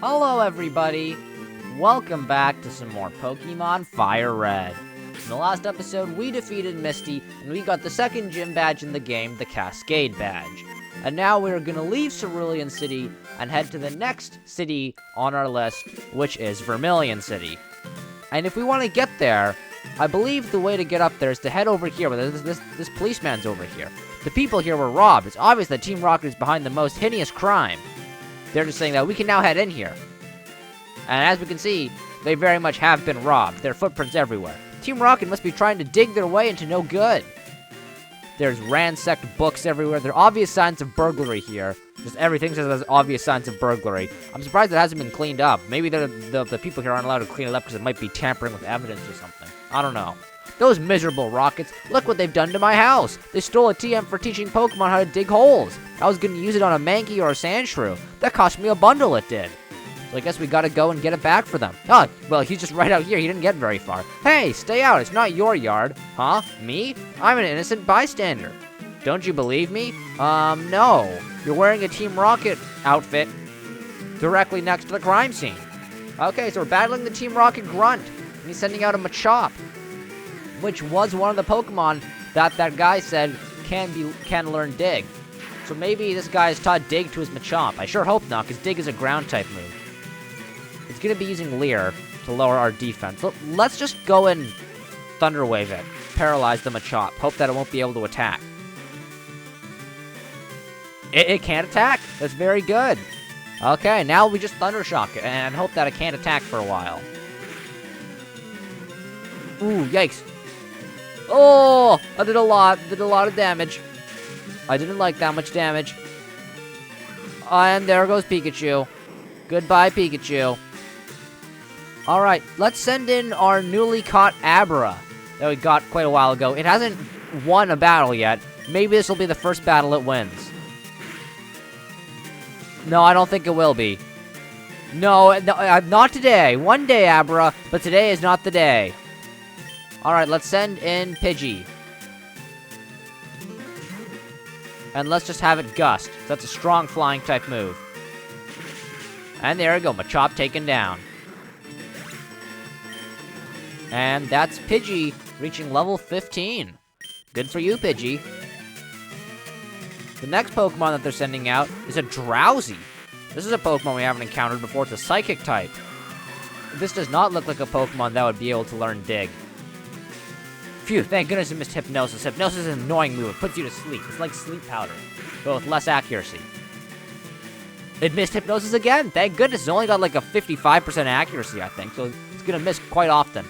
Hello everybody! Welcome back to some more Pokemon Fire Red. In the last episode, we defeated Misty, and we got the second gym badge in the game, the Cascade badge. And now we're gonna leave Cerulean City and head to the next city on our list, which is Vermilion City. And if we want to get there, I believe the way to get up there is to head over here, but this policeman's over here. The people here were robbed. It's obvious that Team Rocket is behind the most heinous crime. They're just saying that we can now head in here. And as we can see, they very much have been robbed. There are footprints everywhere. Team Rocket must be trying to dig their way into no good. There's ransacked books everywhere. There are obvious signs of burglary here. Just everything says there's obvious signs of burglary. I'm surprised it hasn't been cleaned up. Maybe the people here aren't allowed to clean it up because it might be tampering with evidence or something. I don't know. Those miserable Rockets, look what they've done to my house. They stole a TM for teaching Pokemon how to dig holes. I was going to use it on a Mankey or a Sandshrew. That cost me a bundle, it did. So I guess we gotta go and get it back for them. Oh, well, he's just right out here. He didn't get very far. Hey, stay out. It's not your yard. Huh? Me? I'm an innocent bystander. Don't you believe me? No. You're wearing a Team Rocket outfit directly next to the crime scene. Okay, so we're battling the Team Rocket Grunt. And he's sending out a Machop, which was one of the Pokemon that guy said can learn Dig. So maybe this guy has taught Dig to his Machop. I sure hope not, because Dig is a ground-type move. It's going to be using Leer to lower our defense. Let's just go and Thunder Wave it. Paralyze the Machop. Hope that it won't be able to attack. It can't attack. That's very good. Okay, now we just Thunder Shock it and hope that it can't attack for a while. Ooh, yikes. Oh, I did a lot of damage. I didn't like that much damage. And there goes Pikachu. Goodbye, Pikachu. Alright, let's send in our newly caught Abra that we got quite a while ago. It hasn't won a battle yet. Maybe this will be the first battle it wins. No, I don't think it will be. No, not today. One day, Abra, but today is not the day. Alright, let's send in Pidgey. And let's just have it Gust. That's a strong flying type move. And there we go, Machop taken down. And that's Pidgey reaching level 15. Good for you, Pidgey. The next Pokemon that they're sending out is a Drowsy. This is a Pokemon we haven't encountered before. It's a Psychic type. This does not look like a Pokemon that would be able to learn Dig. Phew, thank goodness it missed Hypnosis. Hypnosis is an annoying move. It puts you to sleep. It's like sleep powder, but with less accuracy. It missed Hypnosis again. Thank goodness. It's only got like a 55% accuracy, I think, so it's gonna miss quite often.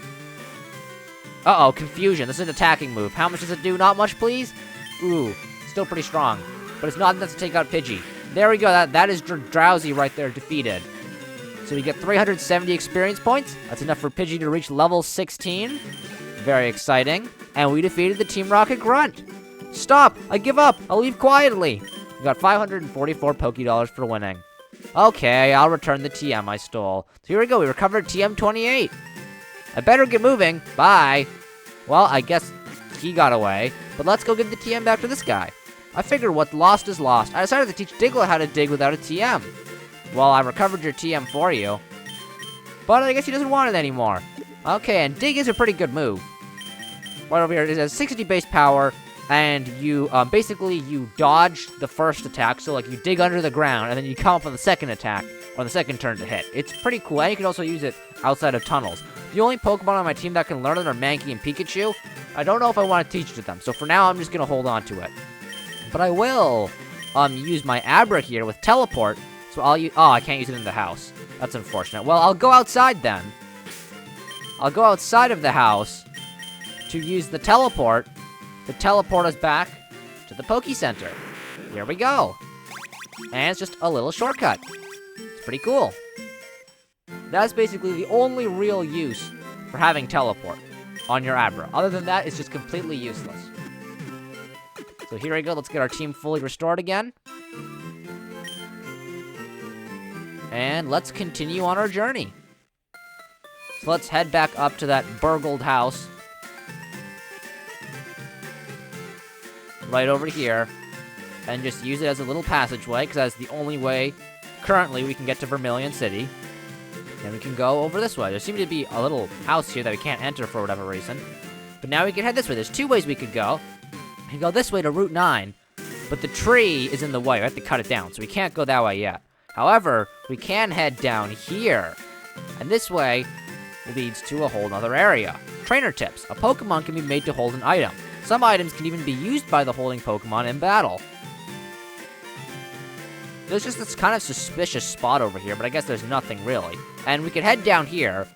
Uh-oh, Confusion. This is an attacking move. How much does it do? Not much, please? Ooh, still pretty strong. But it's not enough to take out Pidgey. There we go. That is Drowsy right there, defeated. So we get 370 experience points. That's enough for Pidgey to reach level 16. Very exciting. And we defeated the Team Rocket Grunt. Stop! I give up! I'll leave quietly! We got 544 Pokédollars for winning. Okay, I'll return the TM I stole. So here we go. We recovered TM 28. I better get moving. Bye. Well, I guess he got away. But let's go give the TM back to this guy. I figured what's lost is lost. I decided to teach Diglett how to dig without a TM. Well, I recovered your TM for you. But I guess he doesn't want it anymore. Okay, and Dig is a pretty good move. Right over here, it has 60 base power, and you, basically, you dodge the first attack, so, like, you dig under the ground, and then you come up on the second attack, on the second turn to hit. It's pretty cool, and you can also use it outside of tunnels. The only Pokemon on my team that can learn it are Mankey and Pikachu. I don't know if I want to teach it to them, so for now, I'm just gonna hold on to it. But I will, use my Abra here with Teleport, so I'll use, oh, I can't use it in the house. That's unfortunate. Well, I'll go outside then. I'll go outside of the house to use the teleport to teleport us back to the Poke Center. Here we go. And it's just a little shortcut. It's pretty cool. That's basically the only real use for having teleport on your Abra. Other than that, it's just completely useless. So here we go. Let's get our team fully restored again. And let's continue on our journey. So let's head back up to that burgled house. Right over here. And just use it as a little passageway, because that's the only way currently, we can get to Vermilion City. Then we can go over this way. There seems to be a little house here that we can't enter for whatever reason. But now we can head this way. There's 2 ways we could go. We can go this way to Route 9. But the tree is in the way. We have to cut it down, so we can't go that way yet. However, we can head down here. And this way leads to a whole nother area. Trainer tips. A Pokemon can be made to hold an item. Some items can even be used by the holding Pokemon in battle. There's just this kind of suspicious spot over here, but I guess there's nothing really. And we could head down here,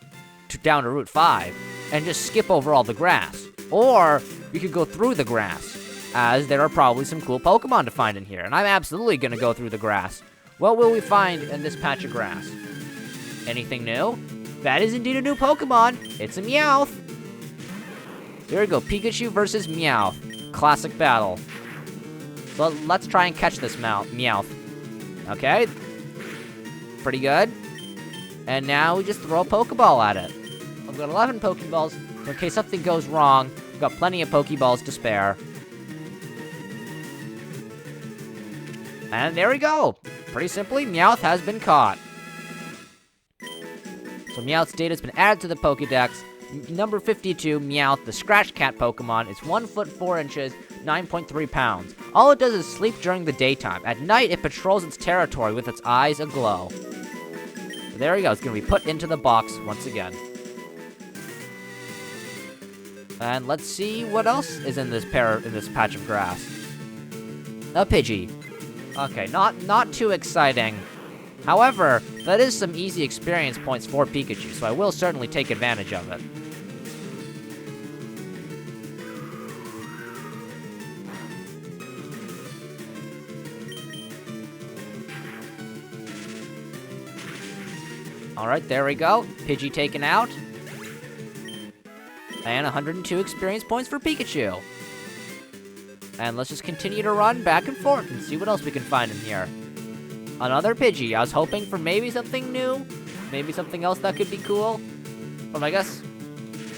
down to Route 5, and just skip over all the grass. Or we could go through the grass, as there are probably some cool Pokemon to find in here. And I'm absolutely going to go through the grass. What will we find in this patch of grass? Anything new? That is indeed a new Pokemon. It's a Meowth. There we go, Pikachu versus Meowth. Classic battle. So let's try and catch this Meowth. Okay. Pretty good. And now we just throw a Pokeball at it. I've got 11 Pokeballs. In case something goes wrong, we've got plenty of Pokeballs to spare. And there we go. Pretty simply, Meowth has been caught. So Meowth's data has been added to the Pokedex. Number 52, Meowth, the Scratch Cat Pokemon, is 1 foot 4 inches, 9.3 pounds. All it does is sleep during the daytime. At night, it patrols its territory with its eyes aglow. So there we go. It's going to be put into the box once again. And let's see what else is in this patch of grass. A Pidgey. Okay, not too exciting. However, that is some easy experience points for Pikachu, so I will certainly take advantage of it. Alright, there we go. Pidgey taken out. And 102 experience points for Pikachu. And let's just continue to run back and forth and see what else we can find in here. Another Pidgey. I was hoping for maybe something new. Maybe something else that could be cool. But I guess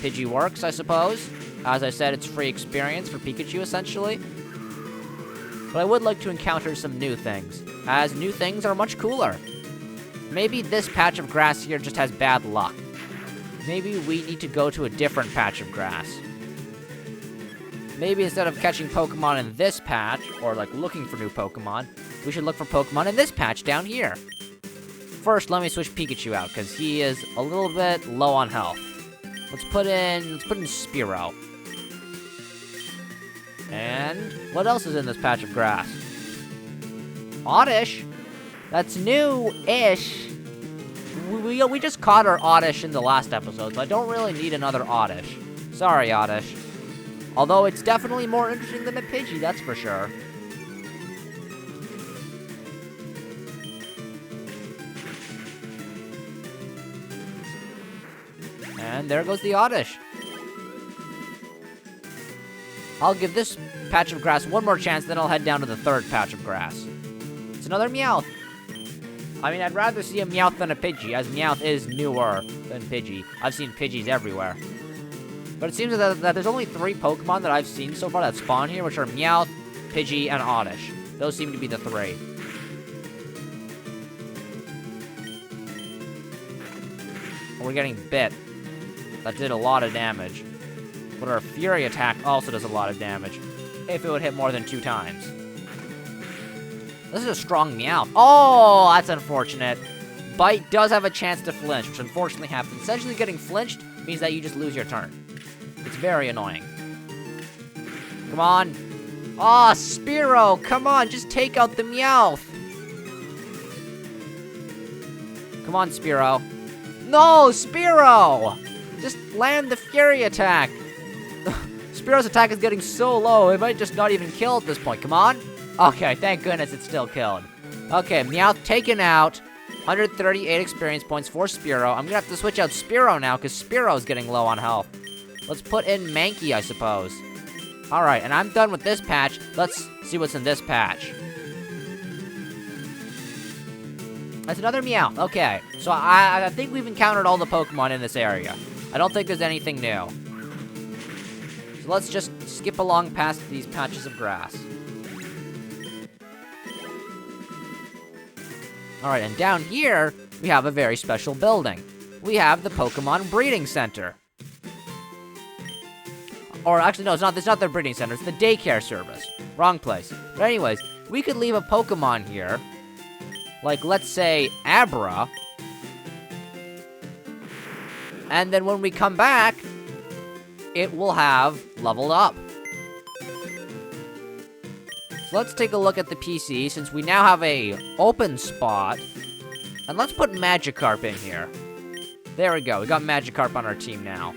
Pidgey works, I suppose. As I said, it's free experience for Pikachu, essentially. But I would like to encounter some new things, as new things are much cooler. Maybe this patch of grass here just has bad luck. Maybe we need to go to a different patch of grass. Maybe instead of catching Pokemon in this patch, or like looking for new Pokemon, we should look for Pokemon in this patch down here. First, let me switch Pikachu out, because he is a little bit low on health. Let's put in Spearow. And what else is in this patch of grass? Oddish? That's new-ish. We just caught our Oddish in the last episode, so I don't really need another Oddish. Sorry, Oddish. Although it's definitely more interesting than a Pidgey, that's for sure. And there goes the Oddish. I'll give this patch of grass one more chance, then I'll head down to the third patch of grass. It's another Meowth. I mean, I'd rather see a Meowth than a Pidgey, as Meowth is newer than Pidgey. I've seen Pidgeys everywhere. But it seems that there's only 3 Pokemon that I've seen so far that spawn here, which are Meowth, Pidgey, and Oddish. Those seem to be the 3. We're getting bit. That did a lot of damage. But our Fury attack also does a lot of damage, if it would hit more than 2 times. This is a strong Meowth. Oh, that's unfortunate. Bite does have a chance to flinch, which unfortunately happens. Essentially, getting flinched means that you just lose your turn. It's very annoying. Come on. Oh, Spearow, come on, just take out the Meowth. Come on, Spearow. No, Spearow! Just land the Fury attack. Spearow's attack is getting so low, it might just not even kill at this point. Come on. Okay, thank goodness it's still killed. Okay, Meowth taken out. 138 experience points for Spearow. I'm gonna have to switch out Spearow now, because Spearow's getting low on health. Let's put in Mankey, I suppose. Alright, and I'm done with this patch. Let's see what's in this patch. That's another Meowth. Okay, so I think we've encountered all the Pokemon in this area. I don't think there's anything new. So let's just skip along past these patches of grass. Alright, and down here, we have a very special building. We have the Pokemon Breeding Center. Or actually, no, it's not the breeding center. It's the daycare service. Wrong place. But anyways, we could leave a Pokemon here. Like, let's say, Abra. And then when we come back, it will have leveled up. So let's take a look at the PC, since we now have a open spot. And let's put Magikarp in here. There we go. We got Magikarp on our team now.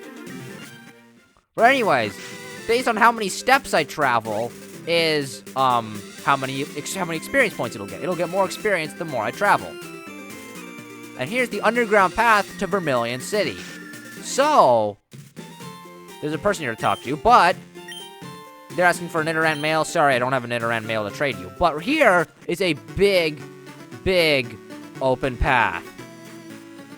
But anyways, based on how many steps I travel is, how many experience points it'll get. It'll get more experience the more I travel. And here's the underground path to Vermilion City. So, there's a person here to talk to, but they're asking for an Nidoran mail. Sorry, I don't have a Nidoran mail to trade you. But here is a big, big open path.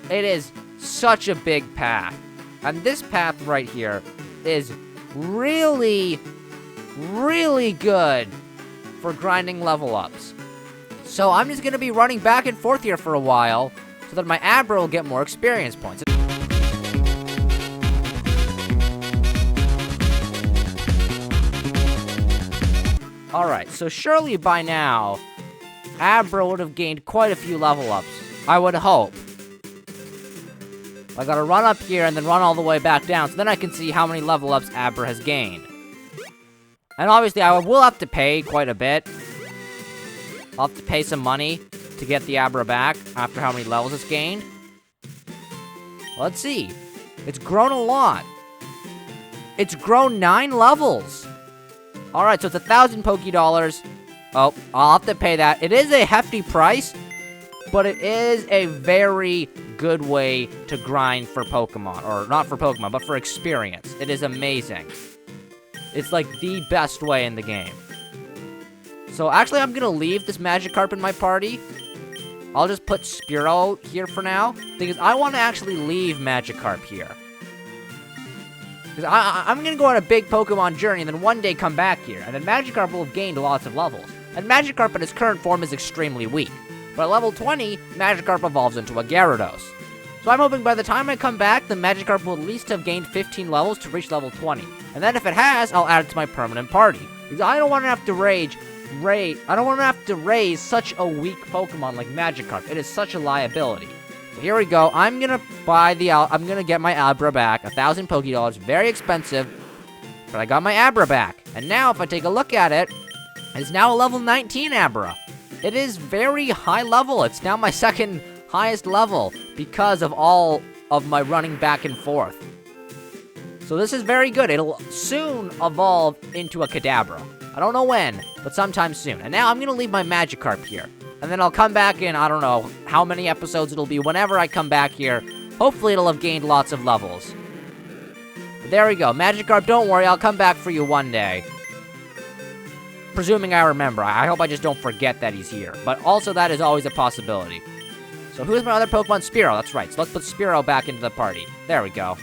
It is such a big path. And this path right here is really, really good for grinding level ups. So I'm just gonna be running back and forth here for a while so that my Abra will get more experience points. Alright, so surely by now, Abra would have gained quite a few level ups. I would hope. I gotta run up here and then run all the way back down, so then I can see how many level ups Abra has gained. And obviously, I will have to pay quite a bit. I'll have to pay some money to get the Abra back after how many levels it's gained. Let's see. It's grown a lot. It's grown 9 levels. Alright, so it's 1,000 Poké-Dollars. Oh, I'll have to pay that. It is a hefty price, but it is a very good way to grind for Pokemon. Or not for Pokemon, but for experience. It is amazing. It's like the best way in the game. So actually, I'm gonna leave this Magikarp in my party. I'll just put Spearow here for now, because I want to actually leave Magikarp here. Because I'm gonna go on a big Pokemon journey and then one day come back here, and then Magikarp will have gained lots of levels. And Magikarp in its current form is extremely weak. But at level 20, Magikarp evolves into a Gyarados. So I'm hoping by the time I come back, the Magikarp will at least have gained 15 levels to reach level 20. And then if it has, I'll add it to my permanent party. Because I don't want to have to raise such a weak Pokemon like Magikarp. It is such a liability. So here we go. I'm gonna get my Abra back. 1,000 Poké-Dollars, very expensive. But I got my Abra back. And now if I take a look at it, it's now a level 19 Abra. It is very high level. It's now my second highest level because of all of my running back and forth. So this is very good. It'll soon evolve into a Kadabra. I don't know when, but sometime soon. And now I'm gonna leave my Magikarp here. And then I'll come back in, I don't know how many episodes it'll be. Whenever I come back here, hopefully it'll have gained lots of levels. But there we go. Magikarp, don't worry. I'll come back for you one day. Presuming I remember. I hope I just don't forget that he's here. But also, that is always a possibility. So who's my other Pokemon? Spearow. That's right. So let's put Spearow back into the party. There we go.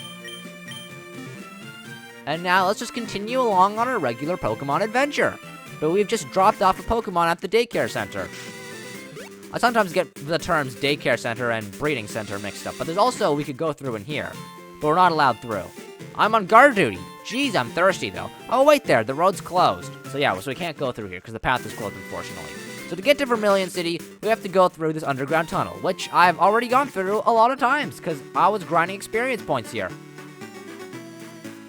And now let's just continue along on our regular Pokemon adventure. But we've just dropped off a Pokemon at the daycare center. I sometimes get the terms daycare center and breeding center mixed up, but there's also we could go through in here. But we're not allowed through. I'm on guard duty. Jeez, I'm thirsty though. Oh wait there, the road's closed. So yeah, so we can't go through here because the path is closed, unfortunately. So to get to Vermilion City, we have to go through this underground tunnel, which I've already gone through a lot of times because I was grinding experience points here.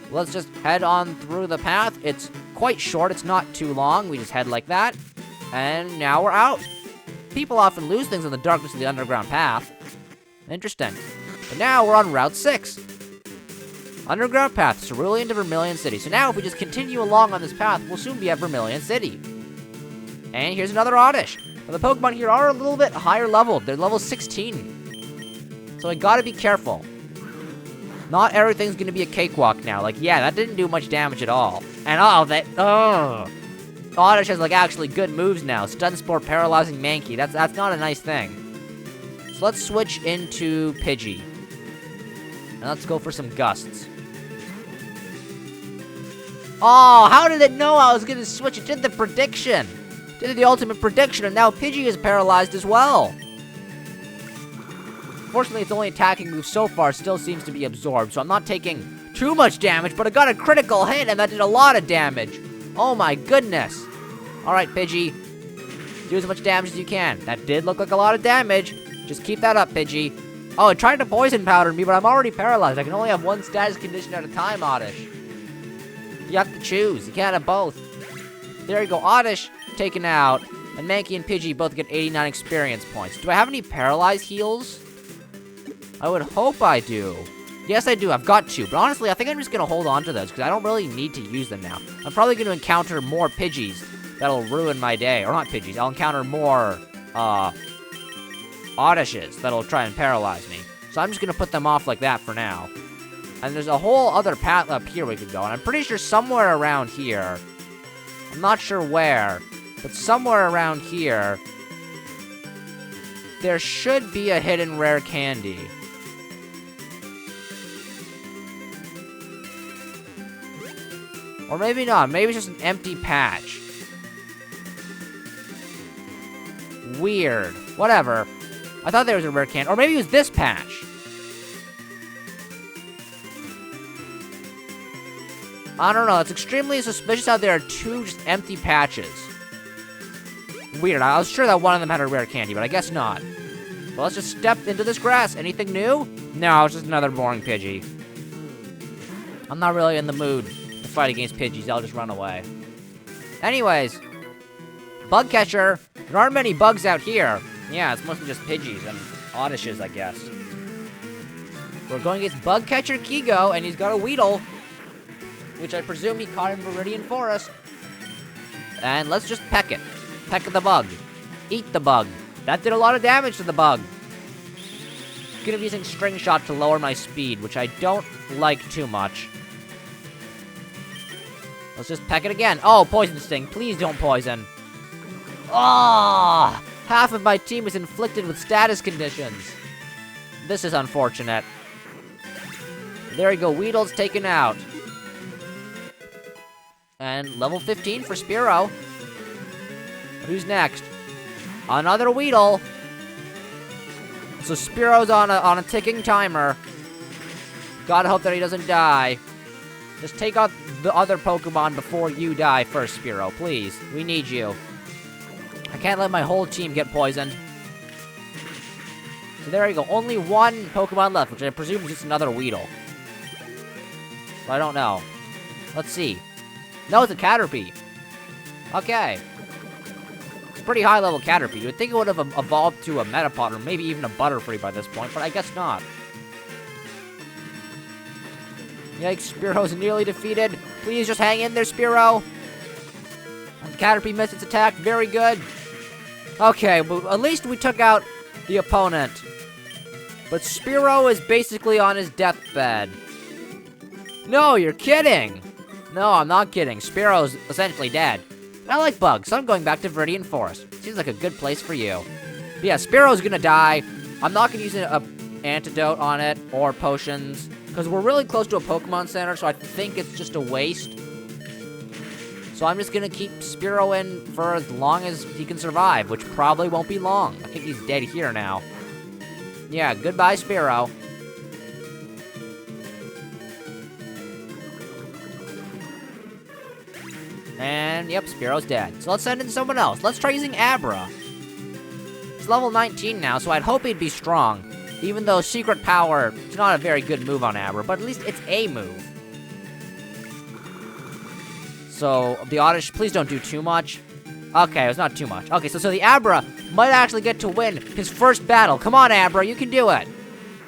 Let's just head on through the path. It's quite short, it's not too long. We just head like that, and now we're out. People often lose things in the darkness of the underground path. Interesting. But now we're on Route 6. Underground path, Cerulean to Vermilion City. So now if we just continue along on this path, we'll soon be at Vermilion City. And here's another Oddish. But the Pokemon here are a little bit higher leveled. They're level 16. So I gotta be careful. Not everything's gonna be a cakewalk now. Like, yeah, that didn't do much damage at all. And Oddish has, like, actually good moves now. Stun Spore, Paralyzing Mankey. That's not a nice thing. So let's switch into Pidgey. And let's go for some Gusts. Oh, how did it know I was gonna switch? It did the prediction. Did the ultimate prediction, and now Pidgey is paralyzed as well. Fortunately, its only attacking move so far still seems to be absorbed, so I'm not taking too much damage, but I got a critical hit, and that did a lot of damage. Oh my goodness. Alright, Pidgey. Do as much damage as you can. That did look like a lot of damage. Just keep that up, Pidgey. Oh, it tried to poison powder me, but I'm already paralyzed. I can only have one status condition at a time, Oddish. You have to choose. You can't have both. There you go. Oddish taken out. And Mankey and Pidgey both get 89 experience points. Do I have any paralyzed heals? I would hope I do. Yes, I do. I've got two. But honestly, I think I'm just going to hold on to those because I don't really need to use them now. I'm probably going to encounter more Pidgeys that'll ruin my day. Or not Pidgeys. I'll encounter more, Oddishes that'll try and paralyze me. So I'm just going to put them off like that for now. And there's a whole other path up here we could go. And I'm pretty sure somewhere around here, I'm not sure where, but somewhere around here, there should be a hidden rare candy. Or maybe not. Maybe it's just an empty patch. Weird. Whatever. I thought there was a rare candy. Or maybe it was this patch. I don't know. It's extremely suspicious how there are two just empty patches. Weird. I was sure that one of them had a rare candy, but I guess not. Well, let's just step into this grass. Anything new? No, it's just another boring Pidgey. I'm not really in the mood to fight against Pidgeys. I'll just run away. Anyways. Bug catcher. There aren't many bugs out here. Yeah, it's mostly just Pidgeys and Oddishes, I guess. We're going against Bug Catcher Kigo, and he's got a Weedle, which I presume he caught in Viridian Forest. And let's just peck it. Peck the bug. Eat the bug. That did a lot of damage to the bug. Gonna be using String Shot to lower my speed, which I don't like too much. Let's just peck it again. Oh, Poison Sting. Please don't poison. Ah! Half of my team is inflicted with status conditions. This is unfortunate. There we go. Weedle's taken out. And level 15 for Spearow. Who's next? Another Weedle. So Spearow's on a ticking timer. Gotta hope that he doesn't die. Just take out the other Pokemon before you die first, Spearow. Please. We need you. I can't let my whole team get poisoned. So there you go. Only one Pokemon left, which I presume is just another Weedle. But I don't know. Let's see. No, it's a Caterpie. Okay. It's a pretty high-level Caterpie. You would think it would have evolved to a Metapod, or maybe even a Butterfree by this point, but I guess not. Yikes, Spearow's nearly defeated. Please just hang in there, Spearow. Caterpie missed its attack. Very good. Okay, but at least we took out the opponent. But Spearow is basically on his deathbed. No, you're kidding. No, I'm not kidding. Spearow's essentially dead. I like bugs, so I'm going back to Viridian Forest. Seems like a good place for you. But yeah, Spearow's gonna die. I'm not gonna use an antidote on it or potions, because we're really close to a Pokemon Center, so I think it's just a waste. So I'm just gonna keep Spearow in for as long as he can survive, which probably won't be long. I think he's dead here now. Yeah, goodbye, Spearow. And, yep, Spearow's dead. So let's send in someone else. Let's try using Abra. He's level 19 now, so I'd hope he'd be strong. Even though Secret Power is not a very good move on Abra, but at least it's a move. So, the Oddish, please don't do too much. Okay, it's not too much. Okay, so the Abra might actually get to win his first battle. Come on, Abra, you can do it.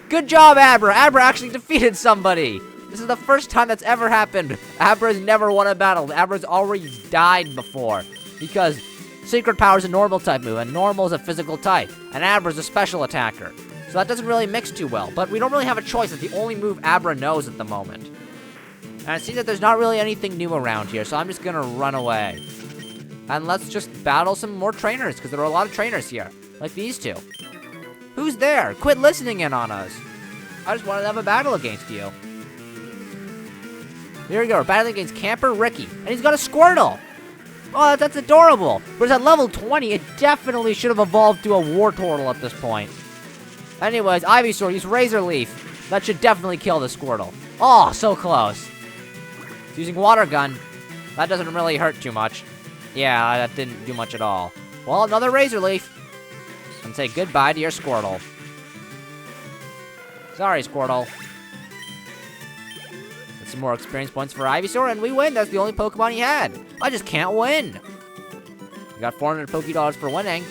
Good job, Abra. Abra actually defeated somebody. This is the first time that's ever happened. Abra's never won a battle. Abra's already died before. Because Secret Power is a normal type move, and normal is a physical type. And Abra's a special attacker. So that doesn't really mix too well. But we don't really have a choice. It's the only move Abra knows at the moment. And I see that there's not really anything new around here, so I'm just gonna run away. And let's just battle some more trainers, because there are a lot of trainers here. Like these two. Who's there? Quit listening in on us. I just wanted to have a battle against you. Here we go, we're battling against Camper Ricky. And he's got a Squirtle! Oh, that's adorable! But it's at level 20, it definitely should have evolved to a Wartortle at this point. Anyways, Ivysaur, use Razor Leaf. That should definitely kill the Squirtle. Oh, so close. It's using Water Gun. That doesn't really hurt too much. Yeah, that didn't do much at all. Well, another Razor Leaf. And say goodbye to your Squirtle. Sorry, Squirtle. Get some more experience points for Ivysaur, and we win. That's the only Pokemon he had. I just can't win. We got 400 Pokédollars for winning.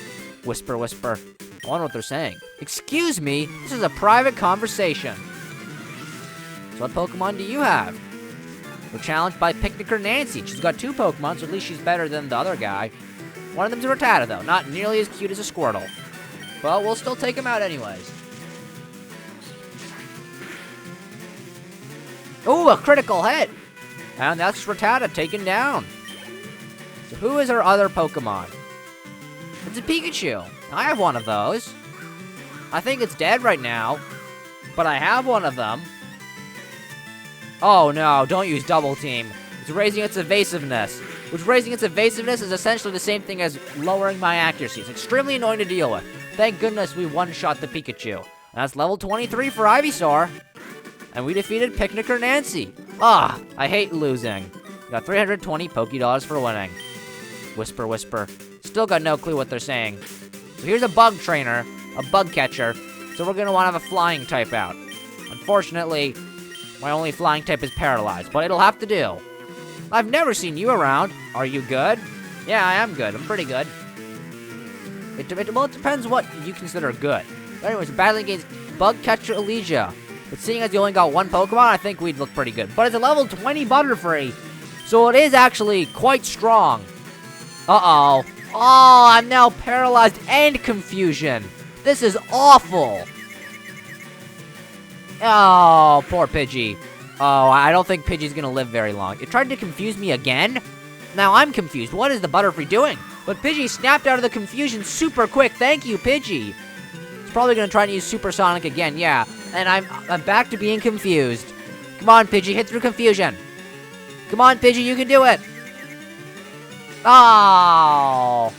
Whisper, whisper. I wonder what they're saying. Excuse me, this is a private conversation. So what Pokemon do you have? We're challenged by Picnicker Nancy. She's got 2 Pokemon, so at least she's better than the other guy. One of them's a Rattata, though. Not nearly as cute as a Squirtle. But we'll still take him out anyways. Ooh, a critical hit! And that's Rattata taken down. So who is our other Pokemon? It's a Pikachu. I have one of those. I think it's dead right now. But I have one of them. Oh no, don't use Double Team. It's raising its evasiveness. Which raising its evasiveness is essentially the same thing as lowering my accuracy. It's extremely annoying to deal with. Thank goodness we one-shot the Pikachu. And that's level 23 for Ivysaur. And we defeated Picnicker Nancy. Ah, I hate losing. Got 320 Pokédollars for winning. Whisper, whisper. Still got no clue what they're saying. So here's a bug trainer, a bug catcher. So we're gonna want to have a flying type out. Unfortunately, my only flying type is paralyzed, but it'll have to do. I've never seen you around. Are you good? Yeah, I am good. I'm pretty good. Well, it depends what you consider good. But anyways, battling against Bug Catcher Elijah. But seeing as you only got 1 Pokemon, I think we'd look pretty good. But it's a level 20 Butterfree, so it is actually quite strong. Uh-oh. Oh, I'm now paralyzed and confusion. This is awful. Oh, poor Pidgey. Oh, I don't think Pidgey's gonna live very long. It tried to confuse me again? Now I'm confused. What is the Butterfree doing? But Pidgey snapped out of the confusion super quick. Thank you, Pidgey. He's probably gonna try to use Supersonic again, yeah. And I'm back to being confused. Come on, Pidgey, hit through confusion. Come on, Pidgey, you can do it. Oh.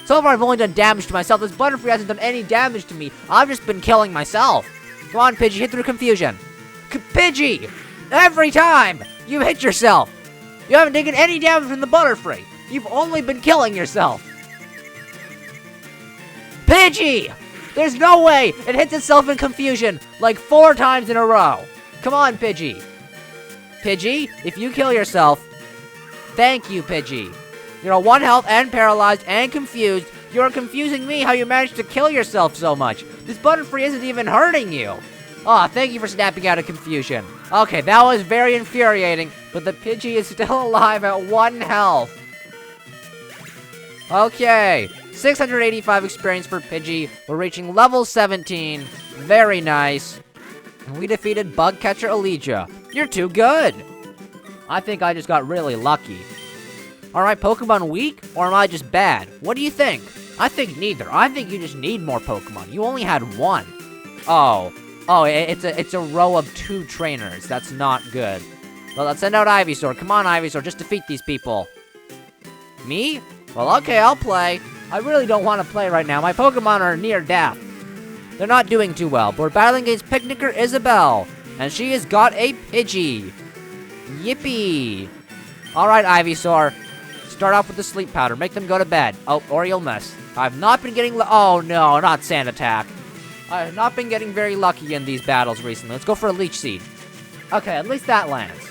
So far, I've only done damage to myself. This Butterfree hasn't done any damage to me. I've just been killing myself. Come on, Pidgey, hit through confusion. Pidgey! Every time! You hit yourself! You haven't taken any damage from the Butterfree! You've only been killing yourself! Pidgey! There's no way it hits itself in confusion like 4 times in a row! Come on, Pidgey! Pidgey, if you kill yourself, thank you, Pidgey. You're a 1 health and paralyzed and confused. You're confusing me how you managed to kill yourself so much. This Butterfree isn't even hurting you. Aw, thank you for snapping out of confusion. Okay, that was very infuriating, but the Pidgey is still alive at 1 health. Okay, 685 experience for Pidgey. We're reaching level 17. Very nice. And we defeated Bug Catcher Elijah. You're too good. I think I just got really lucky. Are my Pokemon weak, or am I just bad? What do you think? I think neither. I think you just need more Pokemon. You only had 1. Oh, it's a row of 2 trainers. That's not good. Well, let's send out Ivysaur. Come on, Ivysaur, just defeat these people. Me? Well, okay, I'll play. I really don't want to play right now. My Pokemon are near death. They're not doing too well, but we're battling against Picnicker Isabelle, and she has got a Pidgey. Yippee. Alright, Ivysaur. Start off with the sleep powder. Make them go to bed. Oh, or you'll miss. I've not been getting... Oh, no, not Sand Attack. I have not been getting very lucky in these battles recently. Let's go for a Leech Seed. Okay, at least that lands.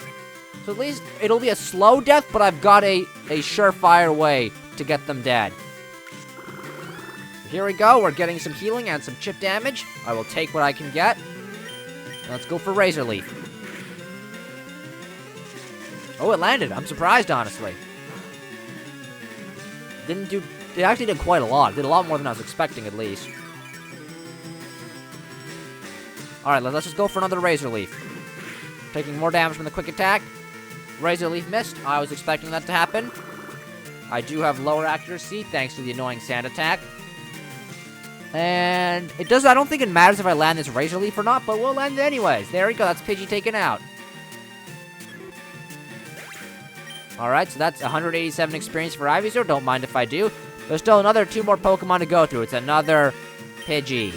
So at least it'll be a slow death, but I've got a surefire way to get them dead. Here we go. We're getting some healing and some chip damage. I will take what I can get. Let's go for Razor Leaf. Oh, it landed. I'm surprised, honestly. It actually did quite a lot. It did a lot more than I was expecting, at least. Alright, let's just go for another Razor Leaf. Taking more damage from the quick attack. Razor Leaf missed. I was expecting that to happen. I do have lower accuracy, thanks to the annoying Sand Attack. And I don't think it matters if I land this Razor Leaf or not, but we'll land it anyways. There we go, that's Pidgey taken out. Alright, so that's 187 experience for Ivysaur. Don't mind if I do. There's still another 2 more Pokemon to go through. It's another Pidgey.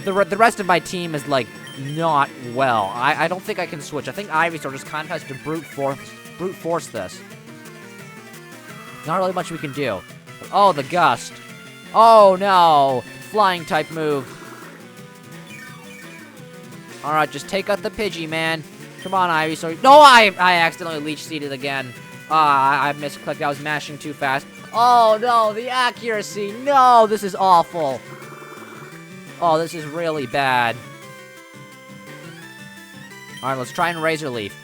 the rest of my team is, like, not well. I don't think I can switch. I think Ivysaur just kind of has to brute force this. Not really much we can do. Oh, the Gust. Oh, no. Flying type move. Alright, just take out the Pidgey, man. Come on, Ivysaur. No, I accidentally Leech Seeded again. I misclicked. I was mashing too fast. Oh, no, the accuracy. No, this is awful. Oh, this is really bad. Alright, let's try and Razor Leaf.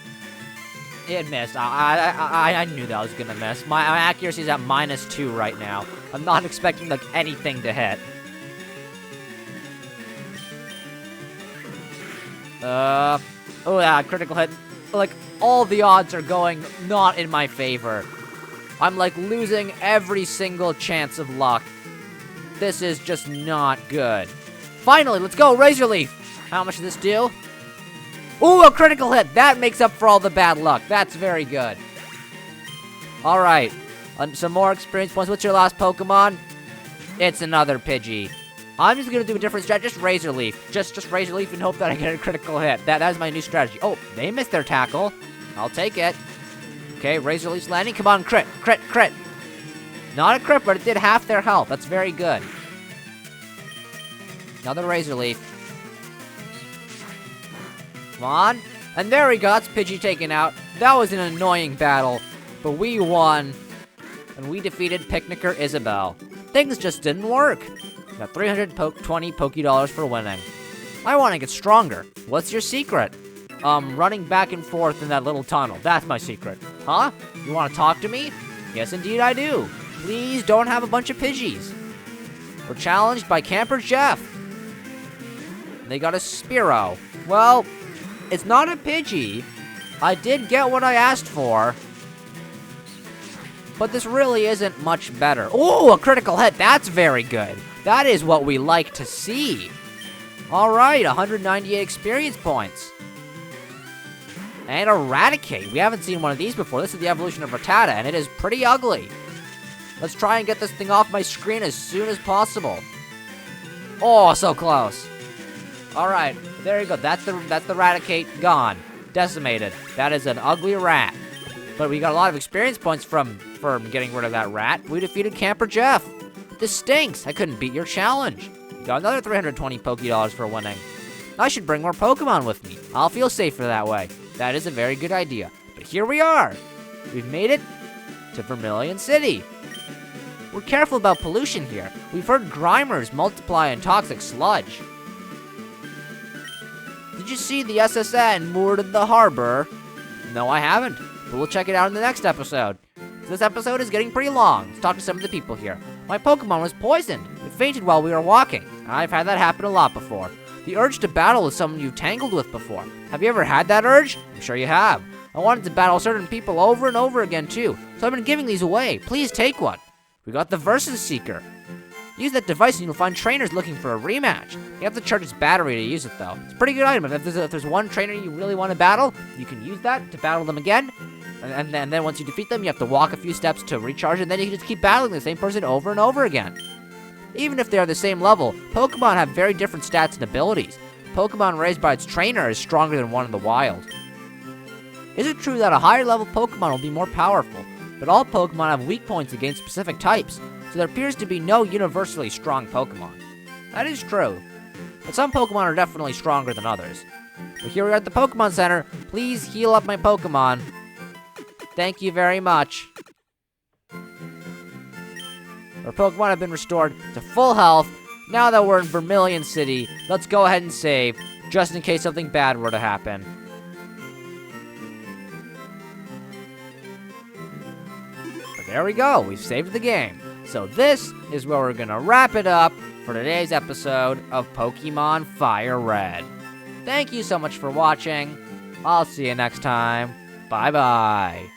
It missed. I knew that was gonna miss. My accuracy is at -2 right now. I'm not expecting, like, anything to hit. Oh, yeah, critical hit. Like, all the odds are going not in my favor. I'm, like, losing every single chance of luck. This is just not good. Finally, let's go, Razor Leaf! How much does this do? Ooh, a critical hit! That makes up for all the bad luck. That's very good. Alright. Some more experience points. What's your last Pokemon? It's another Pidgey. I'm just gonna do a different strategy. Just Razor Leaf. Just Razor Leaf and hope that I get a critical hit. That is my new strategy. Oh, they missed their tackle. I'll take it. Okay, Razor Leaf's landing. Come on, crit. Crit, crit. Not a crit, but it did half their health. That's very good. Another Razor Leaf. Come on. And there we go. That's Pidgey taken out. That was an annoying battle, but we won. And we defeated Picnicker Isabelle. Things just didn't work. Got 320 Pokédollars for winning. I want to get stronger. What's your secret? Running back and forth in that little tunnel. That's my secret. Huh? You want to talk to me? Yes, indeed I do. Please don't have a bunch of Pidgeys. We're challenged by Camper Jeff. They got a Spearow. Well, it's not a Pidgey. I did get what I asked for. But this really isn't much better. Oh, a critical hit. That's very good. That is what we like to see. Alright, 198 experience points. And Eradicate. We haven't seen one of these before. This is the evolution of Rattata, and it is pretty ugly. Let's try and get this thing off my screen as soon as possible. Oh, so close. Alright, there you go. That's the Eradicate gone. Decimated. That is an ugly rat. But we got a lot of experience points from getting rid of that rat. We defeated Camper Jeff. This stinks. I couldn't beat your challenge. You got another 320 Pokédollars for winning. I should bring more Pokemon with me. I'll feel safer that way. That is a very good idea. But here we are. We've made it to Vermilion City. We're careful about pollution here. We've heard Grimers multiply in toxic sludge. Did you see the SSN moored in the harbor? No, I haven't. But we'll check it out in the next episode. This episode is getting pretty long. Let's talk to some of the people here. My Pokemon was poisoned. It fainted while we were walking. I've had that happen a lot before. The urge to battle with someone you've tangled with before. Have you ever had that urge? I'm sure you have. I wanted to battle certain people over and over again too, so I've been giving these away. Please take one. We got the Versus Seeker. Use that device and you'll find trainers looking for a rematch. You have to charge its battery to use it though. It's a pretty good item. If there's one trainer you really want to battle, you can use that to battle them again. And then once you defeat them, you have to walk a few steps to recharge, and then you can just keep battling the same person over and over again. Even if they are the same level, Pokemon have very different stats and abilities. Pokemon raised by its trainer is stronger than one in the wild. Is it true that a higher level Pokemon will be more powerful, but all Pokemon have weak points against specific types, so there appears to be no universally strong Pokemon? That is true, but some Pokemon are definitely stronger than others. But here we are at the Pokemon Center. Please heal up my Pokemon. Thank you very much. Our Pokemon have been restored to full health. Now that we're in Vermilion City, let's go ahead and save, just in case something bad were to happen. But there we go, we've saved the game. So this is where we're gonna wrap it up for today's episode of Pokemon Fire Red. Thank you so much for watching. I'll see you next time. Bye-bye.